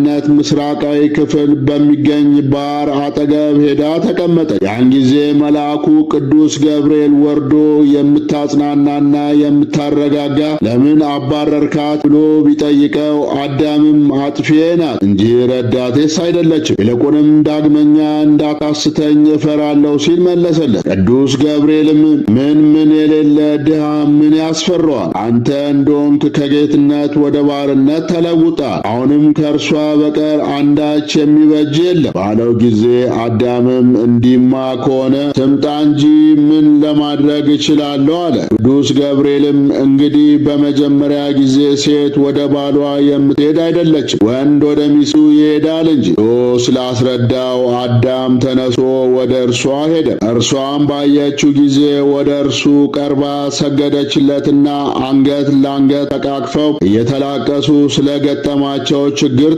ገነት ምስራቃዊ ክፍል በሚገኝ ባሕር አጠገብ ሄዳ ተቀመጠች። ያን ጊዜ መልአኩ ቅዱስ ገብርኤል ወርዶ የምታጽናናና የምታረጋጋ ለምን አባረርካት ብሎ ቢጠይቀው አዳምም አጥፊዬ ናት እንጂ ረዳቴስ አይደለችም፣ ይልቁንም ዳግመኛ እንዳታስተኝ እፈራለሁ ሲል መለሰለት። ቅዱስ ገብርኤልም ምን የሌለ ድሃ ምን ያስፈራዋል? አንተ እንደሆንክ ከጌትነት ወደ ባርነት ተለውጣል። አሁንም ከእርሷ በቀር አንዳች የሚበጅ የለም ባለው ጊዜ አዳምም እንዲማ ከሆነ ትምጣ እንጂ ምን ለማድረግ እችላለሁ አለ። ቅዱስ ገብርኤልም እንግዲህ በመጀመሪያ ጊዜ ሴት ወደ ባሏ የምትሄድ አይደለችም፣ ወንድ ወደ ሚስቱ ይሄዳል እንጂ ስላስረዳው አዳም ተነሶ ወደ እርሷ ሄደ። እርሷም ባየችው ጊዜ ወደ እርሱ ቀርባ ሰገደችለትና አንገት ለአንገት ተቃቅፈው እየተላቀሱ ስለገጠማቸው ችግር